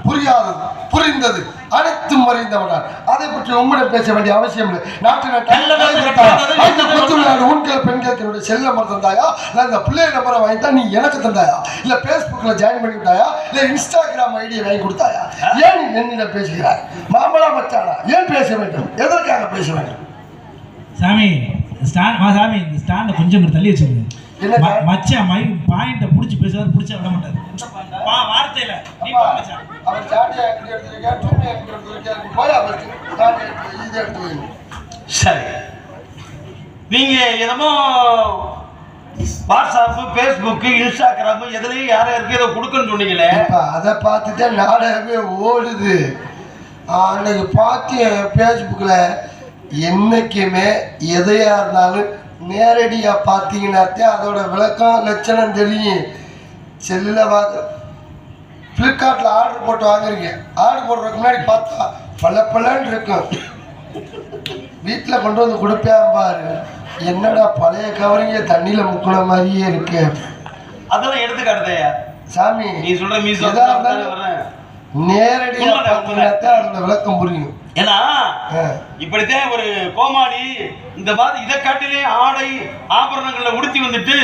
புரியாதது புரிந்தது அனைத்தும் அறிந்தவனார். அதை பற்றி உம்மிடம் பேச வேண்டிய அவசியம் இல்லை. நாட்டு உண்கள் பெண்களுக்கு செல்ல மரம் தந்தாயா, இல்லை இந்த பிள்ளைய நம்பரை வாங்கிட்டா நீ எனக்கு தந்தாயா, இல்லை பேஸ்புக்ல ஜாயின் பண்ணி விட்டாயா, இல்லை இன்ஸ்டாகிராம் ஐடியை வாங்கி கொடுத்தாயா? ஏன் என்னிடம் பேசுகிறாய்? மாமலா மச்சானா ஏன் பேச வேண்டும்? எதற்காக பேச வேண்டும்? சாமி சாமி இந்த ஸ்டாண்டை கொஞ்சம் தள்ளி வச்சுருங்க. மச்சான் மை பாயிண்ட புடிச்சு பேசுவாரு, புடிச்சா விட மாட்டாரு. வார்த்தையில அவர் சாட்டியா எடுத்துருக்கா, டூமியா எடுத்துருக்கா, போயா இது எடுத்து. சரி, நீங்க என்னமோ வாட்ஸ்அப், பேஸ்புக், இன்ஸ்டாகிராம் எதுலையும் யாருக்கு ஏதோ கொடுக்கணும்னு சொன்னீங்களே, அதை பார்த்துட்டே நாடகமே ஓடுது. அன்னைக்கு பார்த்து பேஸ்புக்கில் என்னைக்குமே எதையா இருந்தாலும் நேரடியாக பார்த்தீங்கன்னாத்தே அதோட விளக்கம் லட்சணம் தெரியும். செல்லில் ஃப்ளிப்கார்ட்டில் ஆர்டர் போட்டு வாங்குறீங்க, ஆர்டர் போடுறதுக்கு முன்னாடி பார்த்தா பல இருக்கும். வீட்டில் கொண்டு வந்து கொடுப்பேன் பாரு, என்னடா பழைய கவரிங்க தண்ணியில் முக்கின மாதிரியே இருக்கு. அதெல்லாம் எடுத்துக்காட்டுதையா சாமி, நீ சொல்ற நேரடியாக பார்த்தீங்கன்னாத்தான் அதோட விளக்கம் புரியும். ஏன்னா இப்படித்தான் ஒரு கோமாளி இந்த மாதிரி இதை காட்டிலே ஆடை ஆபரணங்களை உடுத்தி வந்துட்டு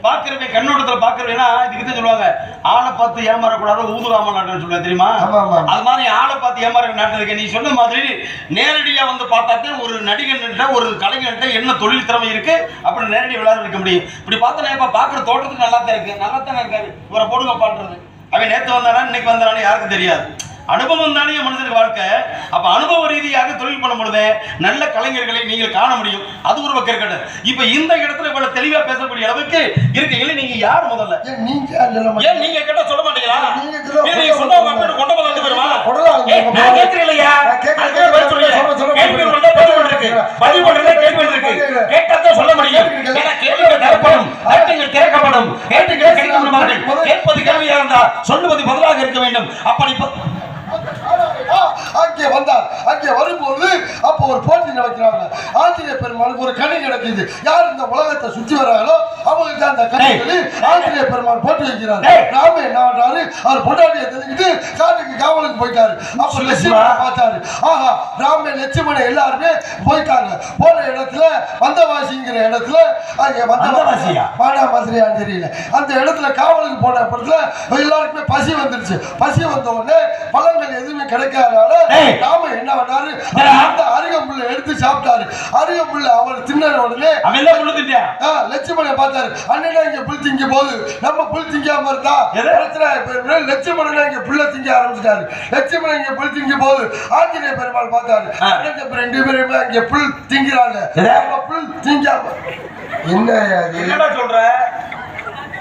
பாக்குறவே கண்ணோட்டத்துல பாக்குறவேன்னா இதுக்கு சொல்லுவாங்க, ஆளை பார்த்து ஏமாறக்கூடாது ஊதுராம நாட்டுன்னு சொல்லுவாங்க தெரியுமா? அது மாதிரி ஆளை பார்த்து ஏமாற நாட்டு இருக்க. நீ சொன்ன மாதிரி நேரடியா வந்து பார்த்தாத்தே ஒரு நடிகன்கிட்ட ஒரு கலைஞர்கிட்ட என்ன தொழில் திறமை இருக்கு அப்படின்னு நேரடியாக விளையாட இருக்க முடியும். இப்படி பார்த்தா இப்ப பாக்குற தோட்டத்துக்கு நல்லா தான் இருக்கு, நல்லா தானே இருக்காரு, இவரை போடுங்க பண்றது. அவன் நேற்று வந்தானா இன்னைக்கு வந்தானு யாருக்கும் தெரியாது. அனுபவம் தானே மனுஷனுக்கு வாழ்க்கை. அப்ப அனுபவ ரீதியாக தொழில் பண்ண பொழுது நல்ல கலைஞர்களை நீங்கள் காண முடியும். அது ஒரு பக்கம் இருக்கட்டும். இப்ப இந்த இடத்துல இவ்வளவு தெளிவா பேசக்கூடிய அளவுக்கு இருக்கீங்களே, நீங்க யார் முதல்ல? ஏன் நீங்க கேட்டா சொல்ல மாட்டீங்களா? நீங்க சொன்னா மக்கள் கொண்டு வந்து போயிருமா? நான் கேட்கிறேன் இல்லையா? கேட்டா சொல்ல முடியும். கேள்விகள் தரப்படும், கேள்விகள் திறக்கப்படும். கேள்விகள் கேட்பது கேள்வியாக இருந்தா சொல்லுவது பதிலாக இருக்க வேண்டும். அப்படி அங்கே வந்தார். அங்கே வரும்போது அப்போ ஒரு போட்டி நடக்கிறாங்க. ஆஞ்சநேய பெருமானுக்கு ஒரு கணி நடக்குது. யார் இந்த உலகத்தை சுற்றி வராங்களோ அவங்களுக்கு அந்த கணிகளில் ஆஞ்சநேய பெருமான் போட்டி வைக்கிறார். ராம என்ன பண்றாரு, அவர் பொண்டாட்டியை தெரிஞ்சுட்டு காட்டுக்கு காவலுக்கு போயிட்டாரு. அப்ப லட்சுமணனை பார்த்தாரு. ஆஹா, ராம லட்சுமணன் எல்லாருமே போயிட்டாங்க. போன இடத்துல வந்தவாசிங்கிற இடத்துல அங்கே வந்தவாசியா பாடாமாசிரியான்னு தெரியல, அந்த இடத்துல காவலுக்கு போன இடத்துல எல்லாருக்குமே பசி வந்துருச்சு. பசி வந்த உடனே பழங்கள் எதுவுமே கிடைக்காதனால ராம என்ன பண்ணாரு, அந்த அருகம்புல்லை எடுத்து சாப்பிட்டாரு. அருகம்புல்லை அவர் தின்ன உடனே லட்சுமணனை பார்த்தாரு. அண்ணனா இங்க புல் திங்க போது நம்ம புல் திங்காம இருந்தா லட்சுமணன் இங்க புல்ல திங்க ஆரம்பிச்சிட்டாரு. லட்சுமணன் இங்க புல் திங்க போது ஆஞ்சநேய பெருமாள் பார்த்தாரு. ரெண்டு பேருமே இங்க புல் திங்கிறாங்க, நம்ம புல் திங்காம என்ன சொல்ற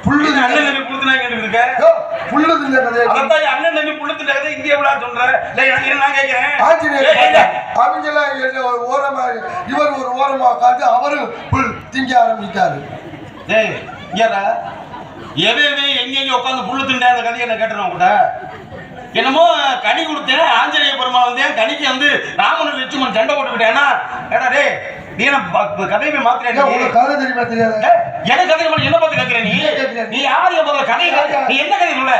புல்லு அண்ணன் தம்பி புளுத்துனாங்க இருக்க புல்லு தின்ன கதை. அதான் அண்ணன் தம்பி புளுத்துன கதை இங்கே எவ்வளவு சொல்ற? நான் கேட்கிறேன். அவங்க ஒரு ஓரமா இவர் ஒரு ஓரமா உட்காந்து அவரும் புல் திங்க ஆரம்பித்தாரு. ஏய் இங்கடா, எவே எங்கெங்க உட்காந்து புல்லு திண்டா அந்த கதையை நான் கேட்டுறேன் கூட. என்னமோ கனி கொடுத்தேன், ஆஞ்சநேய பெருமாள் வந்தேன், கனிக்கு வந்து ராமன் லட்சுமணன் சண்டை போட்டுக்கிட்டேன்னா ஏடா டே நீ கதையை மாத்திர கதை தெரியுமா தெரியாது? எனக்கு கதை என்ன பார்த்து கேட்கிற நீ யாரு கதை? நீ என்ன கதை சொல்ல?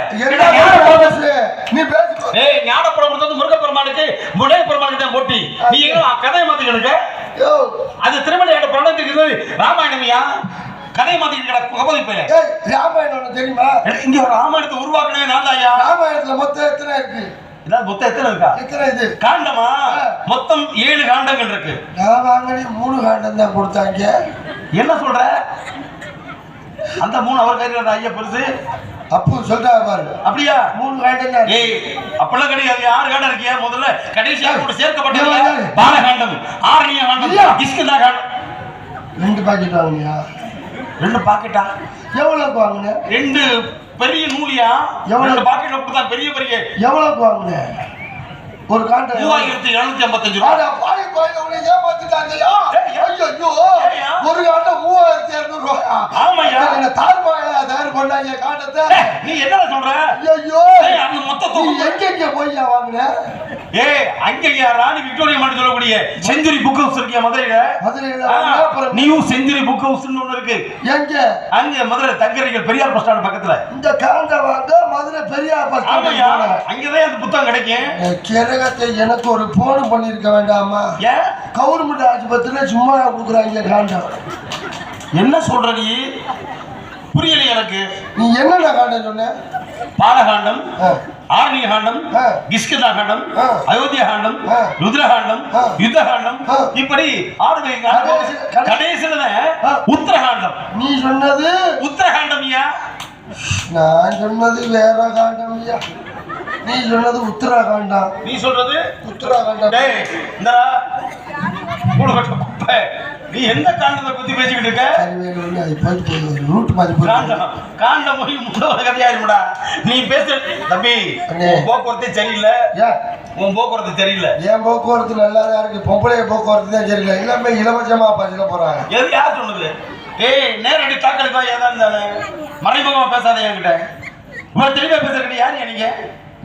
நீ ஞானப்படம் கொடுத்தது முருகப்பெருமானுக்கு முருக பெருமானுக்கு தான் போட்டி. நீ எங்க கதையை மாத்திக்க? அது திருமண பிரணத்துக்கு ராமாயணமியா கதையை மாத்திக்கிட்டு ராமாயணம் தெரியுமா? இங்க ஒரு ராமாயணத்தை உருவாக்கணவே நான் தான். ராமாயணத்துல மொத்தம் எத்தனை இருக்கு? மொத்தம் எத்தனை இருக்கா? எத்தனை இது காண்டமா? மொத்தம் 7 காண்டங்கள் இருக்கு. நான் வாங்கினே 3 காண்டம் தான் கொடுத்தாங்க. என்ன சொல்ற? அந்த 3 அவர் கையில ஐயா பெருசு அப்போ சொல்றா பாரு. அப்படியா? 3 காண்டம் தான். ஏய் அப்பெல்லாம் கிடையாது. 6 காண்டம் இருக்கியா? முதல்ல கடைசியா கூட சேர்க்கப்பட்டது பாலகாண்டம், ஆரணிய காண்டம், கிஷ்கிந்தா காண்டம். 2 பாக்கெட் வாங்குனியா? 2 பாக்கெட்டா? எவ்வளவுக்கு வாங்குன? 2 பெரிய நூலியா? எவ்வளவு பாக்கெட்ல கொடுத்தா பெரிய பெரிய? எவ்வளவுக்கு வாங்குன? ஒரு காண்டம் 3755 ரூபாய். பாய் பாய் உன்னை ஏமாத்திட்டாங்கயா. ஐயோ ஒரு காண்டம் 3200 ரூபாய். ஆமாயா, என்ன தார்பாயா தயார் பண்ணாங்க காண்டத்தை. நீ என்ன சொல்ற? ஐயோ அந்த மொத்த எங்க போய்யா வாங்கின? ஏய் அங்கயா ராணி விக்டோரியா மாட்டு சொல்லக்கூடிய செஞ்சுரி புக் ஹவுஸ் இருக்கியா மதுரையில? நியூ செஞ்சுரி புக் ஹவுஸ்னு ஒண்ணு இருக்கு. எங்க? அங்க மதுரை தங்கரைகள் பெரியார் பஸ் ஸ்டாண்ட் பக்கத்துல. இந்த காண்ட வாங்க மதுரை பெரியார் பஸ் ஸ்டாண்ட். அங்கதான் அந்த புத்தகம் கிடைக்கும். கிரகத்தை எனக்கு ஒரு போன் பண்ணிருக்க வேண்டாமா? ஏன் கவர்மெண்ட் ஆஸ்பத்திரியில சும்மா கொடுக்குறாங்க காண்டம்? என்ன சொல்ற நீ? புரியல எனக்கு. நீ என்னென்ன காண்டம் சொன்ன? பாலகாண்டம், ஆர்ணிய காண்டம், கிஷ்கிந்தா காண்டம், அயோத்தியா காண்டம், ருத்ரகாண்டம், யுத்தகாண்டம், இப்படி 6 வகை காண்டம். கடைசியில உத்தரகாண்டம். நீ சொன்னது உத்தரகாண்டம் ஐயா. நான் சொன்னது வேற காண்டம் ஐயா. நீ சொன்னது உத்தரகாண்டம். நீ சொல்றது உத்தரகாண்டம். டேய் இந்தடா கூடட்ட குப்பை. நீ எந்த காண்டத்தை பத்தி பேசிக்கிட்டு இருக்க? சரிவேல அது போய் ரூட் மாதிரி போய் காண்டம் போய் முண்டோட கதையாயிரும்டா. நீ பேச தம்பி போக்குவரத்து சரியில்லை. உன் போக்குவரத்து சரியில்லை. ஏன் போக்குவரத்து நல்லா தான் இருக்கு. பொம்பளை போக்குவரத்து தான் சரியில்லை. எல்லாமே இலவசமா பஸ்ல போறாங்க. எது யார் சொன்னது? ஏய் நேரடி தாக்கலுக்கா ஏதா இருந்தானே மறைமுகமா பேசாத என்கிட்ட. இவ்வளவு தெளிவா பேசுறீங்க. யாரு நீங்க?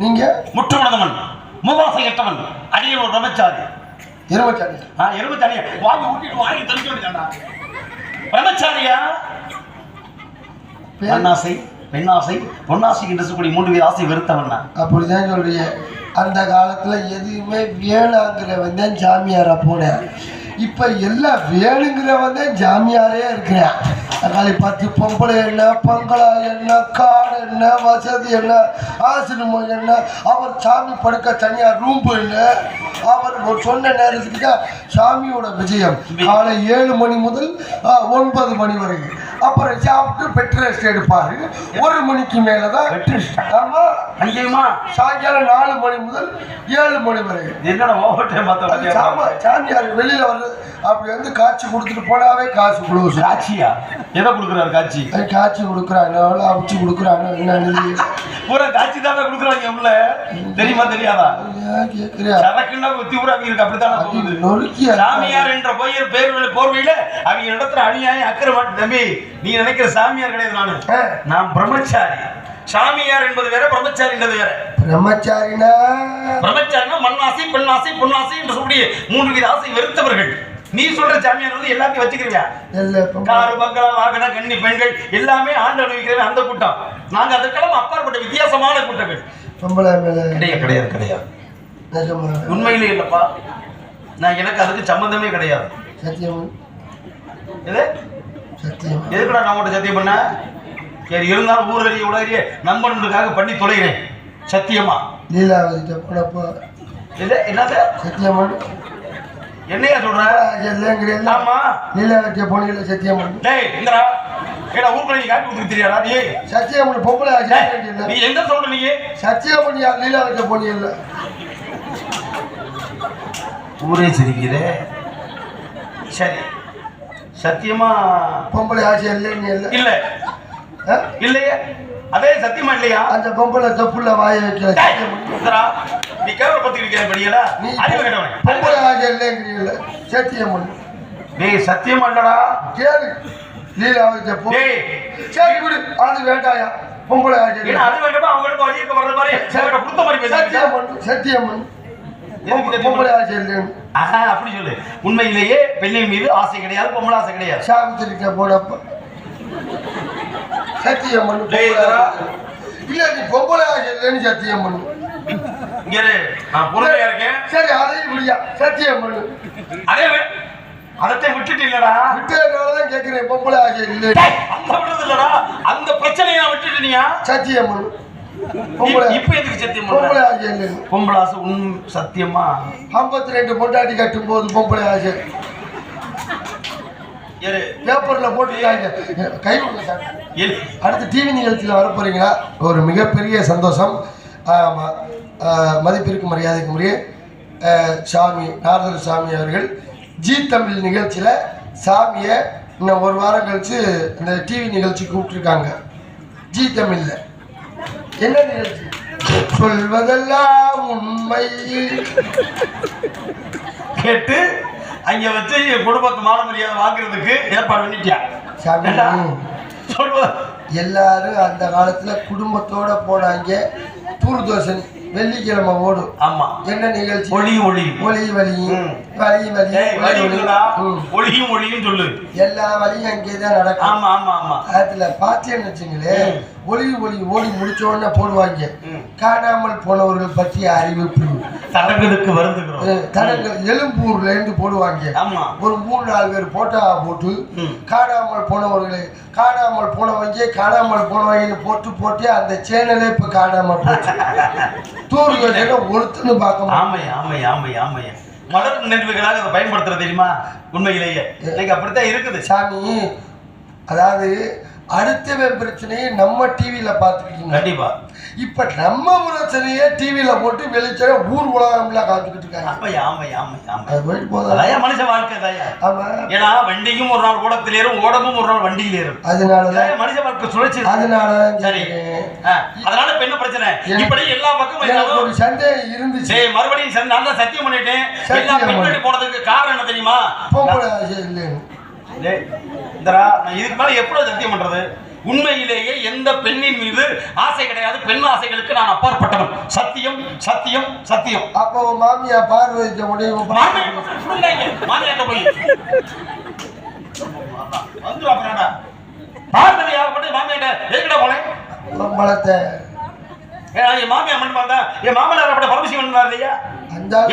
நீங்க முற்றுமணதவன், முவாசை எட்டவன், அடியன் ஒரு பிரம்மச்சாரி. எருமச்சாரி? எருமச்சாரியா? வாங்கி ஊட்டிட்டு வாங்கி தள்ளிட்டு வந்துட்டான்டா. பிரம்மச்சாரியா? பெண்ணாசை, பெண்ணாசை, பொன்னாசை என்று சொல்லி 3 பேர் ஆசை வெறுத்தவன். அப்படிதான் சொல்றீங்க. அந்த காலத்துல எதுவுமே வேணாங்கிறவன் தான் ஜாமியாரா போனேன். இப்ப எல்லாம் வேணுங்கிறவன் தான் ஜாமியாரே இருக்கிறேன். அதனால 10 பொம்பளை என்ன, பங்களா என்ன, காடு என்ன, வசதி என்ன, ஆசிரமம் என்ன, அவர் சாமி படுக்க தனியா ரூம் என்ன, அவர் சொன்ன நேரத்துக்கு சாமியோட விஜயம் காலை 7 மணி முதல் 9 மணி வரைக்கும். அப்புறம் சாப்பிட்டு பெட் ரெஸ்ட் எடுப்பாரு. 1 மணிக்கு மேலதான் ஆமா அங்கேயுமா சாயங்காலம் 4 மணி முதல் 7 மணி வரைக்கும். என்னடா ஓவர் டைம் பார்த்தா சாமியார் வெளியில வந்து அப்படி வந்து காட்சி கொடுத்துட்டு போனாவே காசு கொடுக்கும். காட்சியா? எதை கொடுக்குறாரு காட்சி? காட்சி கொடுக்குறாங்க, அவிச்சு கொடுக்குறாங்க. என்ன பூரா காட்சி தானே கொடுக்குறாங்க உள்ள. தெரியுமா தெரியாதா? கேட்கிறியா? சரக்குன்னா ஒத்தி ஊரா இருக்கு. அப்படித்தானே நொறுக்கிய சாமியார் என்ற போர்வையில அவங்க இடத்துல அநியாயம் அக்கிரமம். தம்பி நீ நினைக்கிற சாமியார் கிடையாது. நான் பிரம்மச்சாரி. சாமியார் என்பது வேற, பிரம்மச்சாரி என்பது வேற. பிரம்மச்சாரினா மண்ணாசை, பெண்ணாசை, பொன்னாசை என்று சொல்லி 3 வித ஆசை வெறுத்தவர்கள். நீ சொல்ற சாமியார் வந்து எல்லாத்தையும் வச்சுக்கிறீங்க. காரு, பங்களா, வாகன, கன்னி பெண்கள் எல்லாமே ஆண்டு அனுபவிக்கிறவங்க அந்த கூட்டம். நாங்க அதற்கெல்லாம் அப்பாற்பட்ட வித்தியாசமான கூட்டங்கள். கிடையாது கிடையாது. உண்மையிலே இல்லப்பா. நான் எனக்கு அதுக்கு சம்பந்தமே கிடையாது. சத்தியம் எதுக்குடா நான் உன்கிட்ட சத்தியம் பண்ண? சரி இருந்தாலும் ஊரறிய உலகறிய நம்பணுக்காக பண்ணி தொலைகிறேன். சத்தியமா லீலாவதி போனப்போ என்னது சத்தியம் என்னையா சொல்ற? ஆமா லீலாவதிய போனீங்க சத்தியம் டேய் இந்தடா ஏடா ஊர்ல நீ காட்டி கொடுத்து தெரியாதா? நீ சத்தியம் பொம்பளை நீ எங்க சொல்ற? நீ சத்தியம் பண்ணியா லீலாவதிய போனீங்க? ஊரே சிரிக்கிறே. சரி சத்தியமா பொம்பளை ஆசை இல்லைன்னு இல்ல இல்லையே? அதே சத்தியமா இல்லையா? அந்த பொம்பளை தப்புல வாய வைக்கல. நீ கேவல பத்தி இருக்கிற படியடா. நீ அறிவு கேட்டவனே. பொம்பளை ஆசை இல்லைங்கறீல. சத்தியம் பண்ணு. டேய் சத்தியமா இல்லடா. கேளு. லீலாவதிய போ. டேய் சரி விடு. அது வேண்டாயா? பொம்பளை ஆசை இல்ல. அது வேண்டாமா? அவங்களுக்கு வழியக்க வர்ற மாதிரி சேவட குடுத்த மாதிரி பேசு. சத்தியம் பண்ணு. சத்தியம் பண்ணு. பொம்பளை ஆசை இல்லை. அப்படி சொல்லு. உண்மையிலேயே பெண்ணின் மீது ஆசை கிடையாது, பொம்பளை ஆசை கிடையாது. சாவித்திரிக்க போனப்ப சத்தியம் பண்ணு. இல்ல நீ பொம்பளை ஆசை இல்லைன்னு சத்தியம் பண்ணு. இங்க நான் பொறுமையா இருக்கேன். சரி அதையும் முடியா சத்தியம் பண்ணு. அதே அதத்தை விட்டுட்டு இல்லடா. விட்டதுனாலதான் கேட்கிறேன். பொம்பளை ஆசை இல்லை அந்த விடுறது இல்லடா. அந்த பிரச்சனையை நான் விட்டுட்டீங்க. சத்தியம் பண்ணு. இப்ப எதுக்கு சத்தியம் பொம்பளை ஆசை இல்லை? பொம்பளை ஆசை சத்தியமா 52 பொண்டாட்டி கட்டும் போது பொம்பளை ஆசை பேப்பர்ல போட்டுருக்காங்க. கை அடுத்து டிவி நிகழ்ச்சியில் வர போறீங்களா? ஒரு மிகப்பெரிய சந்தோஷம். மதிப்பிற்கு மரியாதைக்கு உரிய சாமி நாரதர் சாமி அவர்கள் ஜி தமிழ் நிகழ்ச்சியில சாமியை இன்னும் 1 வாரம் கழிச்சு இந்த டிவி நிகழ்ச்சி கூப்பிட்டுருக்காங்க. ஜி தமிழ்ல என்ன நிகழ்ச்சி? சொல்வதெல்லாம் உண்மை கேட்டு அங்க வச்சு குடும்பத்து மான மரியாதை வாங்குறதுக்கு ஏற்பாடு பண்ணிட்டியா? எல்லாரும் அந்த காலத்துல குடும்பத்தோட போனாங்க. தூர்தர்ஷன் வெள்ளிக்கிழமை ஓடும். ஆமா. என்ன நிகழ்ச்சி? ஒளியும் ஒளி வலி ஒளியும் ஒளியும் சொல்லு. எல்லா வழியும் அங்கேதான் நடக்கும். ஆமா ஆமா ஆமா. அதுல பாத்தீங்கன்னு வச்சுங்களேன், ஒளி ஓடி முடிச்ச உடனே போடுவாங்க காணாமல் போனவர்கள் பற்றிய அறிவிப்பு. தடங்களுக்கு வருந்துகிறோம். தடங்கள் எழும்பூர்ல இருந்து போடுவாங்க. ஒரு 3-4 பேர் போட்டோ போட்டு காணாமல் போனவங்க போட்டு அந்த சேனலே இப்ப காணாம போச்சு. தூர்ல ஒருத்தன்னு பார்க்க. ஆமையா ஆமையா ஆமையா ஆமையா. மலர் நினைவுகளாக அதை பயன்படுத்துறது தெரியுமா? உண்மையிலேயே இன்னைக்கு அப்படித்தான் இருக்குது சாமி. அதாவது அடுத்தவன் பிரச்சனையை நம்ம டிவியில பார்த்துக்கிட்டீங்க. கண்டிப்பா. இப்ப நம்ம பிரச்சனையே டிவியில போட்டு வெளிச்ச ஊர் உலகம்லாம் காத்துக்கிட்டு இருக்காங்க. மனுஷ வாழ்க்கை தாயா. ஏன்னா வண்டிக்கும் ஒரு நாள் ஓடத்தில் ஏறும், ஓடமும் ஒரு நாள் வண்டியில் ஏறும். அதனாலதான் மனுஷ வாழ்க்கை சுழற்சி. அதனாலதான் சரி. அதனால இப்ப என்ன பிரச்சனை? இப்படி எல்லா பக்கமும் ஒரு சந்தேகம் இருந்துச்சு. மறுபடியும் நான் தான் சத்தியம் பண்ணிட்டேன். எல்லா பெண்களுக்கு போனதுக்கு காரணம் என்ன தெரியுமா? நான் இதுக்கு மேல எப்படி சத்தியம் பண்றது? உண்மையிலேயே எந்த பெண்ணின் மீது ஆசை கிடையாது. பெண் ஆசைகளுக்கு நான் அப்பாற்பட்டவன். சத்தியம் சத்தியம் சத்தியம். அப்போ மாமியா பார்வைக்க முடியும். மாமியாட்ட போய் வந்து அப்புறம்டா பார்வதி ஆகப்பட்டு மாமியாட்ட எதுக்கிட்ட போனேன்? மலத்தை என் மாமியா மட்டும் பார்த்தா என் மாமனார் பரமசிவன் இருந்தார் இல்லையா?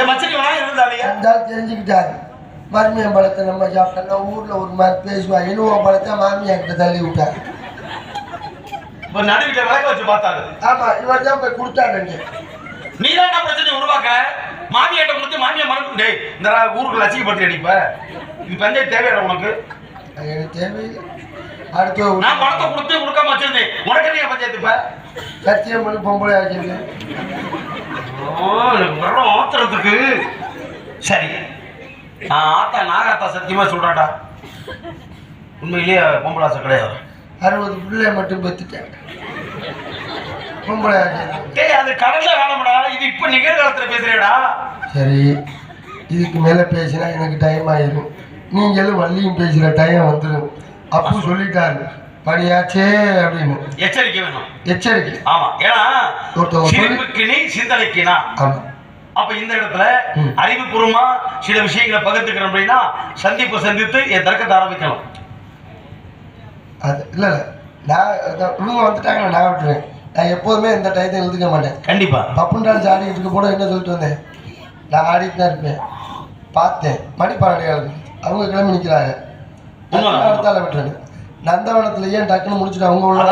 என் மச்சனி இருந்தா இல்லையா? தெரிஞ்சுக்கிட்டாரு. மருமையன் பழத்தை நம்ம சாப்பிட்டா ஊர்ல ஒரு மாதிரி பேசுவா. இனுவ பழத்தை மாமியா கிட்ட தள்ளி விட்டாரு. நடுவிட்ட விளக்க வச்சு பார்த்தாரு. ஆமா, இவர் தான் போய் கொடுத்தாரு. நீ தான் பிரச்சனை உருவாக்க மாமியாட்ட கொடுத்து மாமியா மறந்து இந்த ஊருக்கு லட்சியப்படுத்தி அடிப்ப. இது பஞ்சாயத்து தேவையில்லை உனக்கு. எனக்கு தேவையில்லை. அடுத்த நான் பணத்தை கொடுத்து கொடுக்காம வச்சிருந்தேன். உனக்கு என்ன பஞ்சாயத்து? சத்தியம் பண்ணி பொம்பளை ஆக்கிது. ஓத்துறதுக்கு சரி. நாகாத்தா சத்தியமா சொல்றாடா, உண்மையிலேயே பொம்பளை ஆசை கிடையாது. 60 பிள்ளை மட்டும் பெற்றுட்டேன். பொம்பளை அது கடல்ல காணப்படா. இது இப்ப நிகழ்காலத்துல பேசுறேடா. சரி, இதுக்கு மேல பேசினா எனக்கு டைம் ஆயிடும். நீங்களும் வள்ளியும் பேசுற டைம் வந்துடும். அப்போ சொல்லிட்டாரு பணியாச்சே அப்படின்னு. எச்சரிக்கை வேணும். எச்சரிக்கை. ஆமா. ஏன்னா சிரிப்புக்கு நீ சிந்தனைக்குனா. ஆமா. அப்ப இந்த இடத்துல அறிவுபூர்வமா சில விஷயங்களை பகிர்ந்துக்கிறோம் அப்படின்னா சந்தித்து என் தர்க்கத்தை ஆரம்பிக்கணும். அது இல்ல நான் இவங்க வந்துட்டாங்க, நான் விட்டுருவேன். நான் எப்போதுமே இந்த டயத்தை எழுதுக்க மாட்டேன். கண்டிப்பா. பப்புண்டால் ஆடிட்டு இருக்க போட என்ன சொல்லிட்டு வந்தேன், நான் ஆடிட்டு தான் இருப்பேன். பார்த்தேன் மணி 12 அவங்க கிளம்பி நிற்கிறாங்க. அடுத்தால விட்டுறேன். நந்தவனத்துல ஏன் டக்குன்னு முடிச்சுட்டு அவங்க உள்ள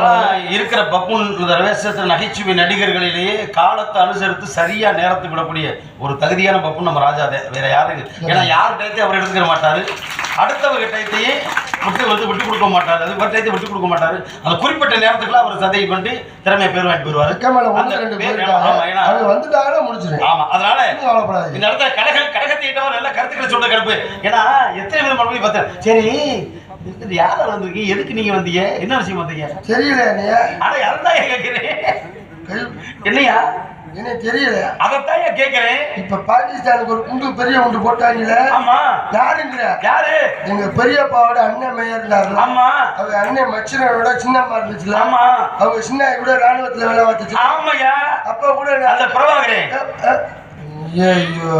இருக்கிற பப்புன் வேஷத்தில் நகைச்சுவை நடிகர்களிலேயே காலத்தை அனுசரித்து சரியா நேரத்துக்கு விடக்கூடிய ஒரு தகுதியான பப்புன் நம்ம ராஜாதே. வேற யாருக்கு? ஏன்னா யார் டயத்தையும் அவர் எடுத்துக்க மாட்டாரு. அடுத்தவங்க டயத்தையே விட்டு கொடுக்க மாட்டாரு. அது டயத்தை விட்டு கொடுக்க மாட்டாரு. அந்த குறிப்பிட்ட நேரத்துக்குள்ள அவர் சதையை கொண்டு திறமையை பேர் வாங்கிட்டு போயிருவாரு. வந்துட்டாங்கன்னா முடிச்சிருவேன். ஆமா. அதனால இந்த இடத்துல கடகத்தை நல்ல கருத்துக்களை சொல்ல கிடப்பு. ஏன்னா எத்தனை விதமான போய் பார்த்தேன். சரி, யார வந்திருக்கீங்க? எதுக்கு நீங்க வந்தீங்க? என்ன விஷயம் வந்தீங்க? தெரியல. ஆனா யாருதான் கேட்கிறேன். என்னையா என்ன தெரியல? அதைத்தான் கேட்கிறேன். இப்ப பாகிஸ்தானுக்கு ஒரு குண்டு பெரிய குண்டு போட்டாங்கல்ல. ஆமா. யாருங்கிற? யாரு? எங்க பெரியப்பாவோட அண்ணன் மேயர் இருந்தாரு. ஆமா. அவங்க அண்ணன் மச்சினரோட சின்னம்மா இருந்துச்சுல. ஆமா. அவங்க சின்ன கூட ராணுவத்துல வேலை பார்த்துச்சு. ஆமாயா. அப்ப கூட அந்த பிரபாகரே. ஐயோ,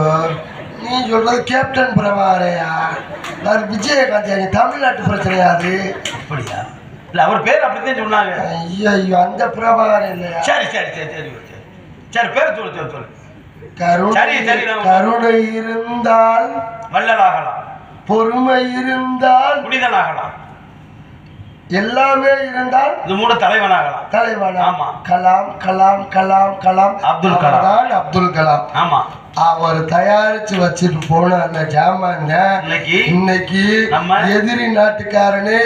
நீ சொல்றது கேப்டன் பிரபாகரையா? அது விஜயகாந்த். தமிழ்நாட்டு பிரச்சனையா அது? அப்படியா? இல்ல அவர் பேர் அப்படித்தான் சொன்னாங்க. ஐயோ, அந்த பிரபாகரன் இல்லையா? சரி சரி சரி சரி சரி, பேர் சொல்லு. கருணை இருந்தால் வள்ளலாகலாம், பொறுமை இருந்தால் புனிதனாகலாம், எல்லாமே இருந்தால் இது மூட தலைவனாகலாம். ஆமா. கலாம் அப்துல் கலாம். அப்துல் கலாம். ஆமா. அவர் தயாரிச்சு வச்சுட்டு போன அந்த ஜாமான் இன்னைக்கு எதிரி நாட்டுக்காரனே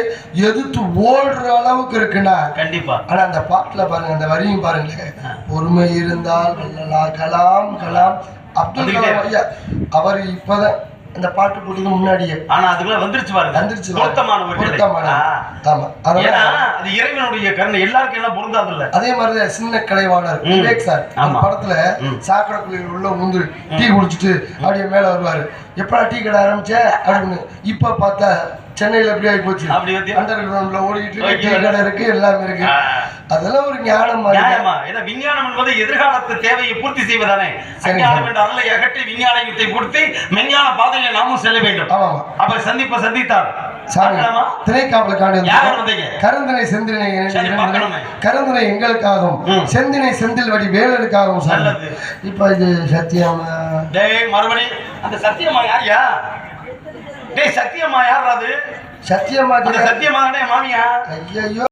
எதிர்த்து ஓடுற அளவுக்கு இருக்குண்ணா. கண்டிப்பா. ஆனா அந்த பாட்டுல பாருங்க, அந்த வரியும் பாருங்க, பொறுமை இருந்தால் கலாம் அப்துல் கலாம் ஐயா. அவர் இப்பதான் அந்த பாட்டு போட்டுக்கு முன்னாடியே. ஆனா அதுக்குள்ள வந்துருச்சு பாருங்க. ஆமா. அது இறைவனுடைய கருணை. எல்லாருக்கும் எல்லாம் பொருந்தாது இல்ல. அதே மாதிரிதான் சின்ன கலைவாணர் விவேக் சார் படத்துல சாக்கடைக்குள்ள உள்ள முந்து டீ குடிச்சிட்டு அப்படியே மேல வருவாரு. எப்படா டீ கடை ஆரம்பிச்ச அப்படின்னு. இப்ப பார்த்தா சென்னையில எப்படி ஆகி போச்சு. அண்டர் கிரவுண்ட்ல ஓடிக்கிட்டு டீ கடை இருக்கு, எல்லாமே இருக்கு. அதெல்லாம் ஒரு ஞானம் மாதிரி. நியாயமா? ஏன்னா விஞ்ஞானம் என்பது எதிர்காலத்து தேவையை பூர்த்தி செய்வதானே. அஞ்ஞானம் என்ற அருளை அகற்றி விஞ்ஞானத்தை பூர்த்தி மெஞ்ஞான பாதையில நாமும் செல்ல வேண்டும். ஆமாமா. அப்ப சந்தித்தார் சாமி திரைக்காவலுக்காண்டி யார் வந்தீங்க? கருந்தனை செந்தினை சரி, பார்க்கணுமே. கருந்தனை எங்களுக்காகவும் செந்தினை செந்தில் வடி வேலனுக்காகவும் சாமி. நல்லது. இப்ப இது சத்தியமா? டேய் மறுபடி அந்த சத்தியமா யாரியா? டேய் சத்தியமா யார் அது? சத்தியமா அந்த சத்தியமா மாமியா? ஐயோ